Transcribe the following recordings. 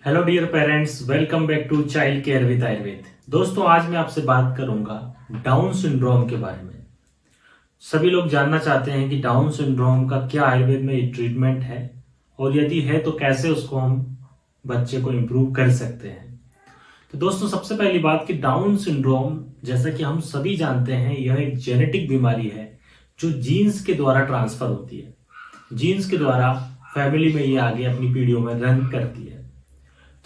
Hello dear parents, welcome back to child care with Ayurveda. दोस्तों, आज मैं आपसे बात करूंगा डाउन सिंड्रोम के बारे में। सभी लोग जानना चाहते हैं कि डाउन सिंड्रोम का क्या आयुर्वेद में ट्रीटमेंट है और यदि है तो कैसे उसको हम बच्चे को इम्प्रूव कर सकते हैं। तो दोस्तों, सबसे पहली बात कि डाउन सिंड्रोम, जैसा कि हम सभी जानते हैं, यह एक जेनेटिक बीमारी है जो जीन्स के द्वारा ट्रांसफर होती है। जीन्स के द्वारा फैमिली में ये आगे अपनी पीढ़ियों में रन करती है।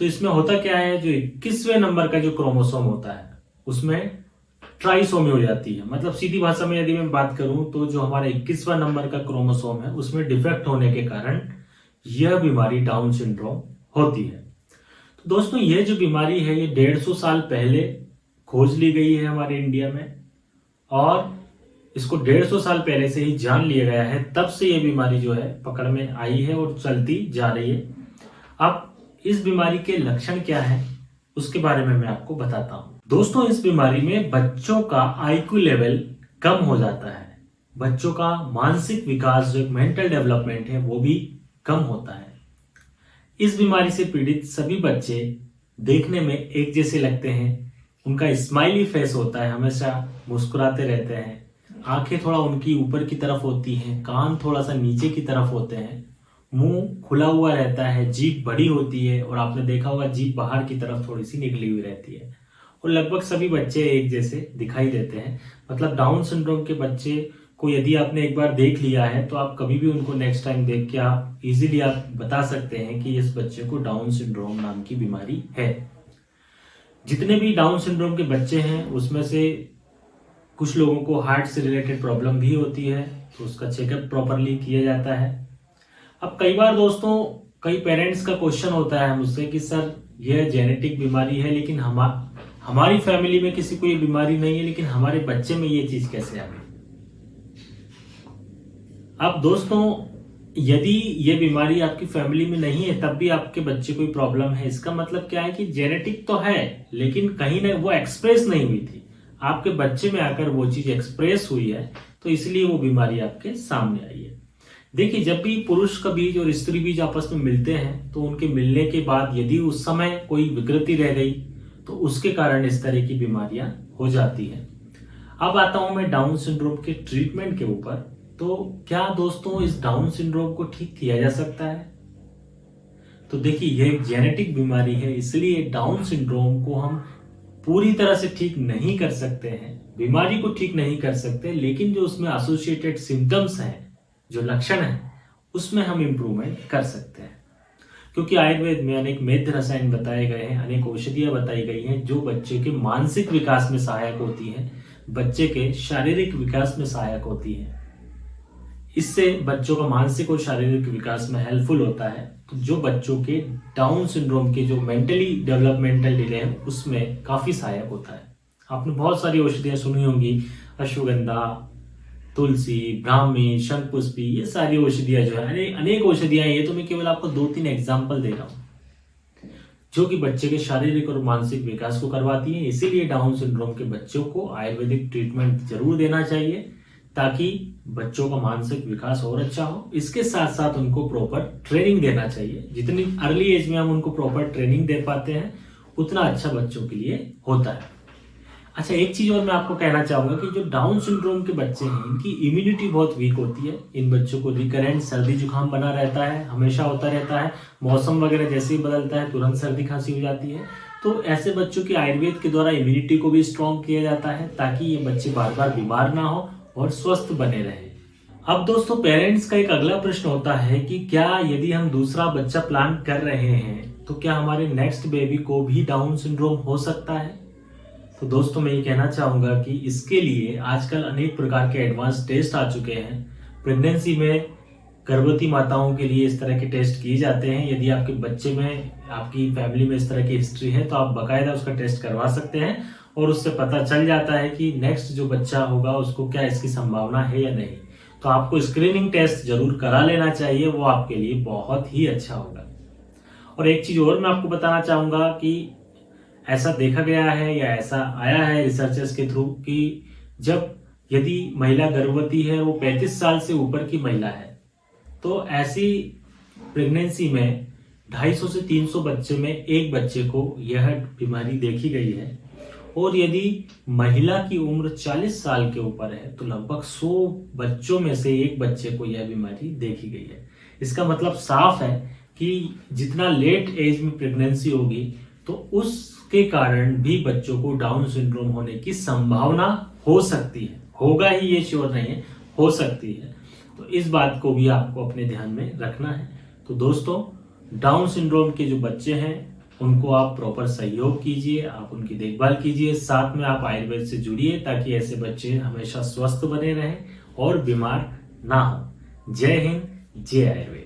तो इसमें होता क्या है, जो 21वें नंबर का जो क्रोमोसोम होता है उसमें ट्राइसोमी हो जाती है। मतलब सीधी भाषा में यदि मैं बात करूं तो जो हमारा 21वां नंबर का क्रोमोसोम है उसमें डिफेक्ट होने के कारण यह बीमारी डाउन सिंड्रोम होती है। तो दोस्तों, यह जो बीमारी है ये 150 साल पहले खोज ली गई है हमारे इंडिया में, और इसको 150 साल पहले से ही जान लिया गया है। तब से यह बीमारी जो है पकड़ में आई है और चलती जा रही है। अब इस बीमारी के लक्षण क्या है उसके बारे में मैं आपको बताता हूं। दोस्तों, इस बीमारी में बच्चों का आईक्यू लेवल कम हो जाता है। बच्चों का मानसिक विकास, जो मेंटल डेवलपमेंट है, वो भी कम होता है। इस बीमारी से पीड़ित सभी बच्चे देखने में एक जैसे लगते हैं। उनका स्माइली फेस होता है, हमेशा मुस्कुराते रहते हैं। आंखें थोड़ा उनकी ऊपर की तरफ होती हैं, कान थोड़ा सा नीचे की तरफ होते हैं, मुंह खुला हुआ रहता है, जीभ बड़ी होती है और आपने देखा होगा जीभ बाहर की तरफ थोड़ी सी निकली हुई रहती है। और लगभग सभी बच्चे एक जैसे दिखाई देते हैं। मतलब डाउन सिंड्रोम के बच्चे को यदि आपने एक बार देख लिया है तो आप कभी भी उनको नेक्स्ट टाइम देख के आप इजीली आप बता सकते हैं कि इस बच्चे को डाउन सिंड्रोम नाम की बीमारी है। जितने भी डाउन सिंड्रोम के बच्चे हैं उसमें से कुछ लोगों को हार्ट से रिलेटेड प्रॉब्लम भी होती है, तो उसका चेकअप प्रॉपरली किया जाता है। अब कई बार दोस्तों, कई पेरेंट्स का क्वेश्चन होता है मुझसे कि सर, यह जेनेटिक बीमारी है लेकिन हमारी फैमिली में किसी को ये बीमारी नहीं है, लेकिन हमारे बच्चे में ये चीज कैसे आ गई। अब दोस्तों, यदि ये बीमारी आपकी फैमिली में नहीं है तब भी आपके बच्चे को प्रॉब्लम है, इसका मतलब क्या है कि जेनेटिक तो है लेकिन कहीं ना वो एक्सप्रेस नहीं हुई थी। आपके बच्चे में आकर वो चीज एक्सप्रेस हुई है, तो इसलिए वो बीमारी आपके सामने आई है। देखिए, जब भी पुरुष का बीज और स्त्री बीज आपस में मिलते हैं तो उनके मिलने के बाद यदि उस समय कोई विकृति रह गई तो उसके कारण इस तरह की बीमारियां हो जाती हैं। अब आता हूं मैं डाउन सिंड्रोम के ट्रीटमेंट के ऊपर। तो क्या दोस्तों, इस डाउन सिंड्रोम को ठीक किया जा सकता है? तो देखिए, यह एक जेनेटिक बीमारी है, इसलिए डाउन सिंड्रोम को हम पूरी तरह से ठीक नहीं कर सकते हैं, बीमारी को ठीक नहीं कर सकते, लेकिन जो उसमें एसोसिएटेड सिम्टम्स हैं, जो लक्षण है, उसमें हम इंप्रूवमेंट कर सकते हैं। क्योंकि आयुर्वेद में अनेक मेध रसायन बताए गए हैं, अनेक औषधियां बताई गई हैं जो बच्चे के मानसिक विकास में सहायक होती हैं, बच्चे के शारीरिक विकास में सहायक होती हैं। इससे बच्चों का मानसिक और शारीरिक विकास में हेल्पफुल होता है। तो जो बच्चों के डाउन सिंड्रोम के जो मेंटली डेवलपमेंटल डिले है उसमें काफी सहायक होता है। आपने बहुत सारी औषधियां सुनी होंगी, अश्वगंधा, तुलसी, ब्राह्मी, शंखपुष्पी, ये सारी औषधियां जो है, अनेक औषधियां। ये तो मैं केवल आपको 2-3 एग्जाम्पल दे रहा हूं जो कि बच्चे के शारीरिक और मानसिक विकास को करवाती है। इसीलिए डाउन सिंड्रोम के बच्चों को आयुर्वेदिक ट्रीटमेंट जरूर देना चाहिए ताकि बच्चों का मानसिक विकास और अच्छा हो। इसके साथ साथ उनको प्रॉपर ट्रेनिंग देना चाहिए। जितनी अर्ली एज में हम उनको प्रॉपर ट्रेनिंग दे पाते हैं उतना अच्छा बच्चों के लिए होता है। अच्छा, एक चीज और मैं आपको कहना चाहूंगा कि जो डाउन सिंड्रोम के बच्चे हैं इनकी इम्यूनिटी बहुत वीक होती है। इन बच्चों को रिकरेंट सर्दी जुकाम बना रहता है, हमेशा होता रहता है। मौसम वगैरह जैसे ही बदलता है तुरंत सर्दी खांसी हो जाती है। तो ऐसे बच्चों की आयुर्वेद के द्वारा इम्यूनिटी को भी स्ट्रॉन्ग किया जाता है ताकि ये बच्चे बार बार बीमार ना हो और स्वस्थ बने रहे। अब दोस्तों, पेरेंट्स का एक अगला प्रश्न होता है कि क्या यदि हम दूसरा बच्चा प्लान कर रहे हैं तो क्या हमारे नेक्स्ट बेबी को भी डाउन सिंड्रोम हो सकता है? तो दोस्तों, मैं ये कहना चाहूंगा कि इसके लिए आजकल अनेक प्रकार के एडवांस टेस्ट आ चुके हैं। प्रेगनेंसी में गर्भवती माताओं के लिए इस तरह के टेस्ट किए जाते हैं। यदि आपके बच्चे में, आपकी फैमिली में इस तरह की हिस्ट्री है तो आप बाकायदा उसका टेस्ट करवा सकते हैं और उससे पता चल जाता है कि नेक्स्ट जो बच्चा होगा उसको क्या इसकी संभावना है या नहीं। तो आपको स्क्रीनिंग टेस्ट जरूर करा लेना चाहिए, वो आपके लिए बहुत ही अच्छा होगा। और एक चीज और मैं आपको बताना चाहूंगा कि ऐसा देखा गया है या ऐसा आया है रिसर्चर्स के थ्रू कि यदि महिला गर्भवती है, वो 35 साल से ऊपर की महिला है, तो ऐसी प्रेगनेंसी में 250 से 300 बच्चे में एक बच्चे को यह बीमारी देखी गई है। और यदि महिला की उम्र 40 साल के ऊपर है तो लगभग 100 बच्चों में से एक बच्चे को यह बीमारी देखी गई है। इसका मतलब साफ है कि जितना लेट एज में प्रेगनेंसी होगी तो उसके कारण भी बच्चों को डाउन सिंड्रोम होने की संभावना हो सकती है। होगा ही ये श्योर नहीं है, हो सकती है। तो इस बात को भी आपको अपने ध्यान में रखना है। तो दोस्तों, डाउन सिंड्रोम के जो बच्चे हैं उनको आप प्रॉपर सहयोग कीजिए, आप उनकी देखभाल कीजिए, साथ में आप आयुर्वेद से जुड़िए ताकि ऐसे बच्चे हमेशा स्वस्थ बने रहें और बीमार ना हो। जय हिंद, जय आयुर्वेद।